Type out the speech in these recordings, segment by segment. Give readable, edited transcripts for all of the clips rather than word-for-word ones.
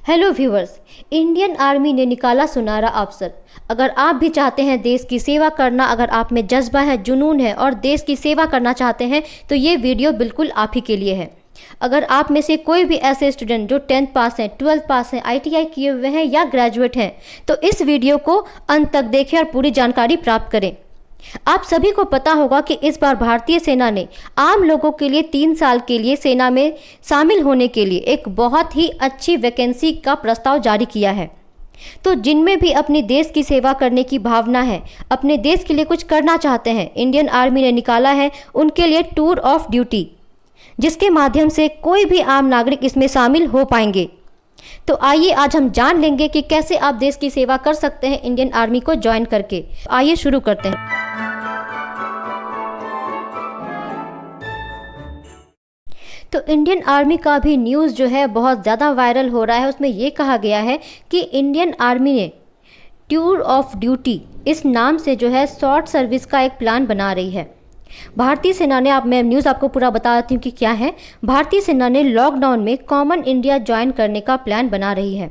Hello viewers. Indian army ने निकाला सुनहरा अवसर। अगर आप भी चाहते हैं देश की सेवा करना, अगर आप में जज्बा है, जुनून है और देश की सेवा करना चाहते हैं तो ये वीडियो बिल्कुल आप ही के लिए है। अगर आप में से कोई भी ऐसे स्टूडेंट जो 10th पास हैं, 12th पास हैं, ITI किए हुए हैं या ग्रेजुएट हैं तो इस वीडियो को अंत तक देखें और पूरी जानकारी प्राप्त करें। आप सभी को पता होगा कि इस बार भारतीय सेना ने आम लोगों के लिए 3 साल के लिए सेना में शामिल होने के लिए एक बहुत ही अच्छी वैकेंसी का प्रस्ताव जारी किया है। तो जिनमें भी अपने देश की सेवा करने की भावना है, अपने देश के लिए कुछ करना चाहते हैं, इंडियन आर्मी ने निकाला है उनके लिए टूर ऑफ ड्यूटी, जिसके माध्यम से कोई भी आम नागरिक इसमें शामिल हो पाएंगे। तो आइए आज हम जान लेंगे कि कैसे आप देश की सेवा कर सकते हैं इंडियन आर्मी को ज्वाइन करके। आइए शुरू करते हैं। तो इंडियन आर्मी का भी न्यूज़ जो है बहुत ज़्यादा वायरल हो रहा है। उसमें ये कहा गया है कि इंडियन आर्मी ने टूर ऑफ ड्यूटी इस नाम से जो है शॉर्ट सर्विस का एक प्लान बना रही है। भारतीय सेना ने, मैं न्यूज़ आपको पूरा बता देती हूँ कि क्या है। भारतीय सेना ने लॉकडाउन में कॉमन इंडिया ज्वाइन करने का प्लान बना रही है।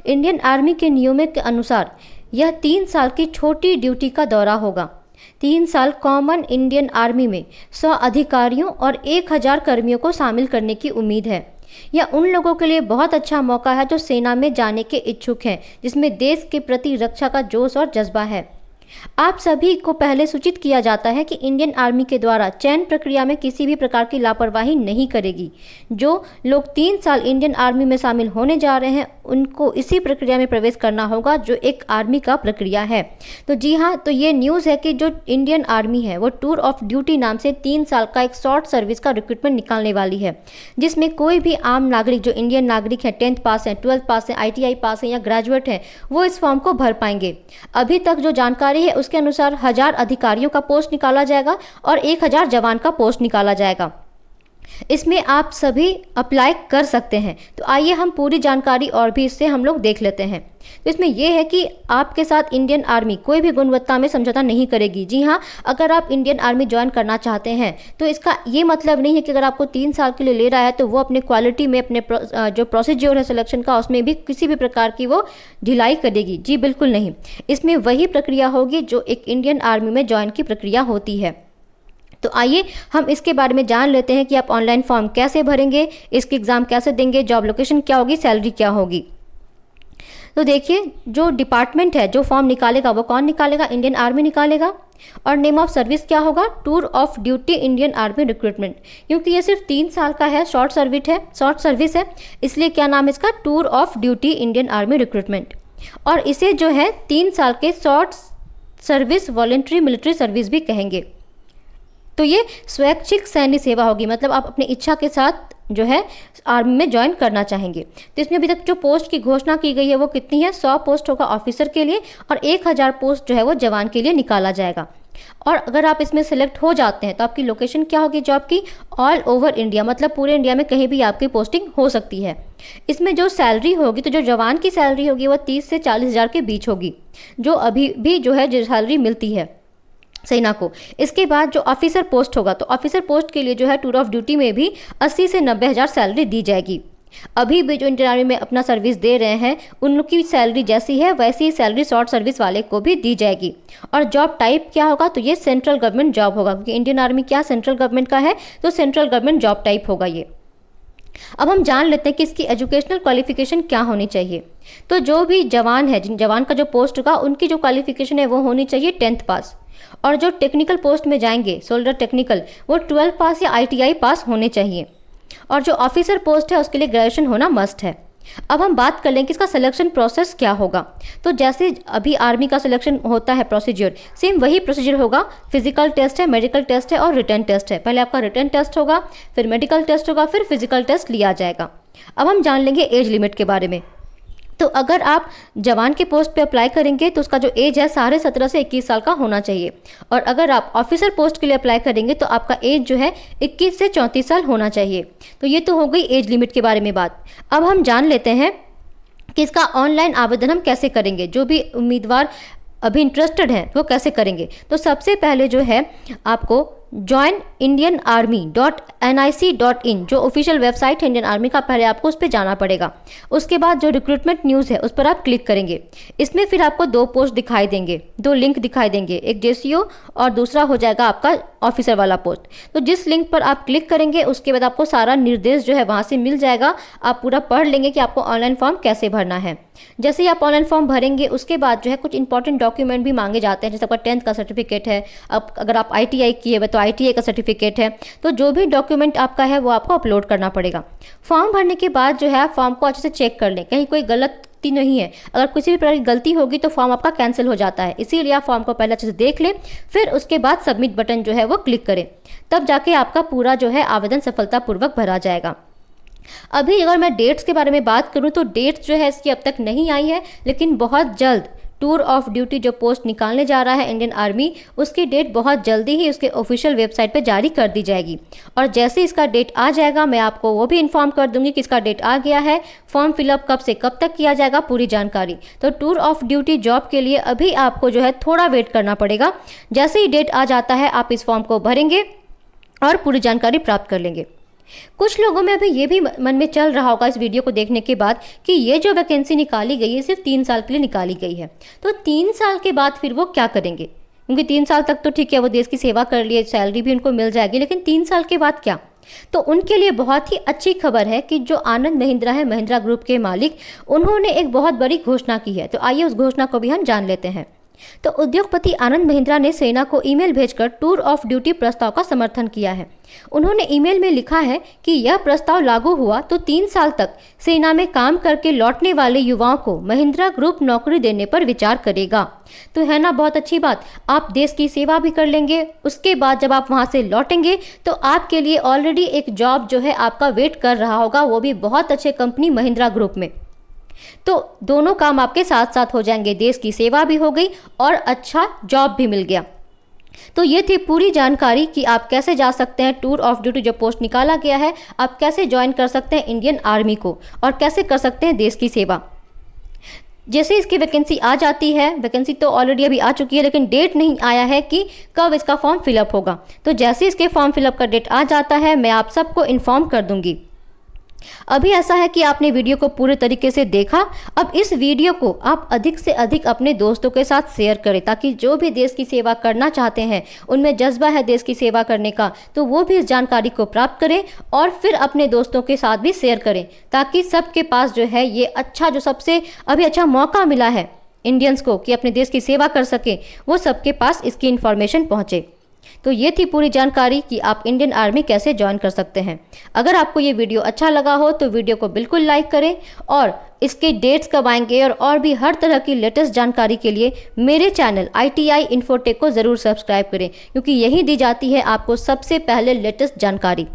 इंडियन आर्मी के नियमों के अनुसार यह 3 साल की छोटी ड्यूटी का दौरा होगा। 3 साल कॉमन इंडियन आर्मी में 100 अधिकारियों और 1000 कर्मियों को शामिल करने की उम्मीद है। यह उन लोगों के लिए बहुत अच्छा मौका है जो सेना में जाने के इच्छुक हैं, जिसमें देश के प्रति रक्षा का जोश और जज्बा है। आप सभी को पहले सूचित किया जाता है कि इंडियन आर्मी के द्वारा चयन प्रक्रिया में किसी भी प्रकार की लापरवाही नहीं करेगी। जो लोग 3 साल इंडियन आर्मी में शामिल होने जा रहे हैं उनको इसी प्रक्रिया में प्रवेश करना होगा जो एक आर्मी का प्रक्रिया है। तो जी हाँ, तो ये न्यूज़ है कि जो इंडियन आर्मी है वो टूर ऑफ ड्यूटी नाम से 3 साल का एक शॉर्ट सर्विस का रिक्रूटमेंट निकालने वाली है, जिसमें कोई भी आम नागरिक जो इंडियन नागरिक है, 10th पास है, 12th पास है, ITI पास है या ग्रेजुएट है, वो इस फॉर्म को भर पाएंगे। अभी तक जो जानकारी है उसके अनुसार 1000 अधिकारियों का पोस्ट निकाला जाएगा और 1000 जवान का पोस्ट निकाला जाएगा। इसमें आप सभी अप्लाई कर सकते हैं। तो आइए हम पूरी जानकारी और भी इससे हम लोग देख लेते हैं। तो इसमें यह है कि आपके साथ इंडियन आर्मी कोई भी गुणवत्ता में समझौता नहीं करेगी। जी हाँ, अगर आप इंडियन आर्मी ज्वाइन करना चाहते हैं तो इसका ये मतलब नहीं है कि अगर आपको 3 साल के लिए ले रहा है तो वो अपने क्वालिटी में, अपने जो प्रोसीजर है सिलेक्शन का, उसमें भी किसी भी प्रकार की वो ढिलाई करेगी। जी बिल्कुल नहीं, इसमें वही प्रक्रिया होगी जो एक इंडियन आर्मी में ज्वाइन की प्रक्रिया होती है। तो आइए हम इसके बारे में जान लेते हैं कि आप ऑनलाइन फॉर्म कैसे भरेंगे, इसकी एग्ज़ाम कैसे देंगे, जॉब लोकेशन क्या होगी, सैलरी क्या होगी। तो देखिए, जो डिपार्टमेंट है जो फॉर्म निकालेगा वो कौन निकालेगा? इंडियन आर्मी निकालेगा। और नेम ऑफ सर्विस क्या होगा? Tour of duty Indian army recruitment. क्योंकि ये सिर्फ 3 साल का है, शॉर्ट सर्विस है, इसलिए क्या नाम है इसका? Tour of duty Indian army recruitment. और इसे जो है 3 साल के short service voluntary military service भी कहेंगे। तो ये स्वैच्छिक सैन्य सेवा होगी, मतलब आप अपनी इच्छा के साथ जो है आर्मी में ज्वाइन करना चाहेंगे। तो इसमें अभी तक जो पोस्ट की घोषणा की गई है वो कितनी है? 100 पोस्ट होगा ऑफिसर के लिए और 1000 पोस्ट जो है वो जवान के लिए निकाला जाएगा। और अगर आप इसमें सिलेक्ट हो जाते हैं तो आपकी लोकेशन क्या होगी जॉब की? ऑल ओवर इंडिया, मतलब पूरे इंडिया में कहीं भी आपकी पोस्टिंग हो सकती है। इसमें जो सैलरी होगी, तो जो जवान की सैलरी होगी वो 30 से 40 हज़ार के बीच होगी, जो अभी भी जो है जो सैलरी मिलती है सेना को। इसके बाद जो ऑफिसर पोस्ट होगा, तो ऑफिसर पोस्ट के लिए जो है टूर ऑफ ड्यूटी में भी 80 से 90 हज़ार सैलरी दी जाएगी। अभी भी जो इंडियन आर्मी में अपना सर्विस दे रहे हैं उनकी सैलरी जैसी है वैसी ही सैलरी शॉर्ट सर्विस वाले को भी दी जाएगी। और जॉब टाइप क्या होगा? तो ये सेंट्रल गवर्नमेंट जॉब होगा, क्योंकि इंडियन आर्मी क्या सेंट्रल गवर्नमेंट का है, तो सेंट्रल गवर्नमेंट जॉब टाइप होगा ये। अब हम जान लेते हैं कि इसकी एजुकेशनल क्वालिफिकेशन क्या होनी चाहिए। तो जो भी जवान है, जिन जवान का जो पोस्ट होगा उनकी जो क्वालिफिकेशन है वो होनी चाहिए 10th पास। और जो टेक्निकल पोस्ट में जाएंगे, सोल्डर टेक्निकल, वो 12 पास या ITI पास होने चाहिए। और जो ऑफिसर पोस्ट है उसके लिए ग्रेजुएशन होना मस्ट है। अब हम बात कर लें कि इसका सिलेक्शन प्रोसेस क्या होगा। तो जैसे अभी आर्मी का सिलेक्शन होता है प्रोसीजर, सेम वही प्रोसीजर होगा। फिजिकल टेस्ट है, मेडिकल टेस्ट है और रिटर्न टेस्ट है। पहले आपका रिटर्न टेस्ट होगा, फिर मेडिकल टेस्ट होगा, फिर फिजिकल टेस्ट लिया जाएगा। अब हम जान लेंगे एज लिमिट के बारे में। तो अगर आप जवान के पोस्ट पे अप्लाई करेंगे तो उसका जो एज है 17.5 से 21 साल का होना चाहिए। और अगर आप ऑफिसर पोस्ट के लिए अप्लाई करेंगे तो आपका एज जो है 21 से 34 साल होना चाहिए। तो ये तो हो गई एज लिमिट के बारे में बात। अब हम जान लेते हैं कि इसका ऑनलाइन आवेदन हम कैसे करेंगे। जो भी उम्मीदवार अभी इंटरेस्टेड हैं वो कैसे करेंगे। तो सबसे पहले जो है आपको joinindianarmy.nic.in जो ऑफिशियल वेबसाइट है इंडियन आर्मी का, पहले आपको उस पर जाना पड़ेगा। उसके बाद जो रिक्रूटमेंट न्यूज़ है उस पर आप क्लिक करेंगे। इसमें फिर आपको 2 पोस्ट दिखाई देंगे, 2 लिंक दिखाई देंगे, एक JCO और दूसरा हो जाएगा आपका ऑफिसर वाला पोस्ट। तो जिस लिंक पर आप क्लिक करेंगे उसके बाद आपको सारा निर्देश जो है वहाँ से मिल जाएगा। आप पूरा पढ़ लेंगे कि आपको ऑनलाइन फॉर्म कैसे भरना है। जैसे ही आप ऑनलाइन फॉर्म भरेंगे उसके बाद जो है कुछ इंपॉर्टेंट डॉक्यूमेंट भी मांगे जाते हैं, जैसे आपका 10th का सर्टिफिकेट है, अब अगर आप ITI किए हुए तो ITI का सर्टिफिकेट है। तो जो भी डॉक्यूमेंट आपका है वो आपको अपलोड करना पड़ेगा। फॉर्म भरने के बाद जो है फॉर्म को अच्छे से चेक कर लें, कहीं कोई गलती नहीं है। अगर किसी भी प्रकार की गलती होगी तो फॉर्म आपका कैंसिल हो जाता है, इसीलिए आप फॉर्म को पहले अच्छे से देख लें, फिर उसके बाद सबमिट बटन जो है वो क्लिक करें, तब जाके आपका पूरा जो है आवेदन सफलतापूर्वक भरा जाएगा। अभी अगर मैं डेट्स के बारे में बात करूं तो डेट्स जो है इसकी अब तक नहीं आई है, लेकिन बहुत जल्द टूर ऑफ ड्यूटी जो पोस्ट निकालने जा रहा है इंडियन आर्मी, उसकी डेट बहुत जल्दी ही उसके ऑफिशियल वेबसाइट पे जारी कर दी जाएगी। और जैसे इसका डेट आ जाएगा मैं आपको वो भी इन्फॉर्म कर दूंगी कि इसका डेट आ गया है, फॉर्म फिलअप कब से कब तक किया जाएगा, पूरी जानकारी। तो टूर ऑफ ड्यूटी जॉब के लिए अभी आपको जो है थोड़ा वेट करना पड़ेगा। जैसे ही डेट आ जाता है आप इस फॉर्म को भरेंगे और पूरी जानकारी प्राप्त कर लेंगे। कुछ लोगों में अभी ये भी मन में चल रहा होगा इस वीडियो को देखने के बाद कि ये जो वैकेंसी निकाली गई है सिर्फ 3 साल के लिए निकाली गई है, तो 3 साल के बाद फिर वो क्या करेंगे? क्योंकि 3 साल तक तो ठीक है वो देश की सेवा कर लिए, सैलरी भी उनको मिल जाएगी, लेकिन 3 साल के बाद क्या? तो उनके लिए बहुत ही अच्छी खबर है कि जो आनंद महिंद्रा है, महिंद्रा ग्रुप के मालिक, उन्होंने एक बहुत बड़ी घोषणा की है। तो आइए उस घोषणा को भी हम जान लेते हैं। तो उद्योगपति आनंद महिंद्रा ने सेना को ईमेल भेजकर टूर ऑफ ड्यूटी प्रस्ताव का समर्थन किया है। उन्होंने ईमेल में लिखा है कि यह प्रस्ताव लागू हुआ तो 3 साल तक सेना में काम करके लौटने वाले युवाओं को महिंद्रा ग्रुप नौकरी देने पर विचार करेगा। तो है ना बहुत अच्छी बात, आप देश की सेवा भी कर लेंगे, उसके बाद जब आप वहां से लौटेंगे तो आपके लिए ऑलरेडी एक जॉब जो है आपका वेट कर रहा होगा, वो भी बहुत अच्छे कंपनी महिंद्रा ग्रुप में। तो दोनों काम आपके साथ साथ हो जाएंगे, देश की सेवा भी हो गई और अच्छा जॉब भी मिल गया। तो ये थी पूरी जानकारी कि आप कैसे जा सकते हैं टूर ऑफ ड्यूटी जो पोस्ट निकाला गया है, आप कैसे ज्वाइन कर सकते हैं इंडियन आर्मी को और कैसे कर सकते हैं देश की सेवा। जैसे इसकी वैकेंसी आ जाती है, वैकेंसी तो ऑलरेडी अभी आ चुकी है लेकिन डेट नहीं आया है कि कब इसका फॉर्म फिलअप होगा। तो जैसे इसके फॉर्म फिलअप का डेट आ जाता है मैं आप सबको इन्फॉर्म कर दूंगी। अभी ऐसा है कि आपने वीडियो को पूरे तरीके से देखा, अब इस वीडियो को आप अधिक से अधिक अपने दोस्तों के साथ शेयर करें ताकि जो भी देश की सेवा करना चाहते हैं, उनमें जज्बा है देश की सेवा करने का, तो वो भी इस जानकारी को प्राप्त करें और फिर अपने दोस्तों के साथ भी शेयर करें ताकि सबके पास जो है ये अच्छा जो सबसे अभी अच्छा मौका मिला है इंडियंस को कि अपने देश की सेवा कर सके, वो सबके पास इसकी इन्फॉर्मेशन पहुँचे। तो ये थी पूरी जानकारी कि आप इंडियन आर्मी कैसे ज्वाइन कर सकते हैं। अगर आपको ये वीडियो अच्छा लगा हो तो वीडियो को बिल्कुल लाइक करें और इसके डेट्स कब आएंगे और भी हर तरह की लेटेस्ट जानकारी के लिए मेरे चैनल ITI इन्फोटेक को ज़रूर सब्सक्राइब करें, क्योंकि यही दी जाती है आपको सबसे पहले लेटेस्ट जानकारी।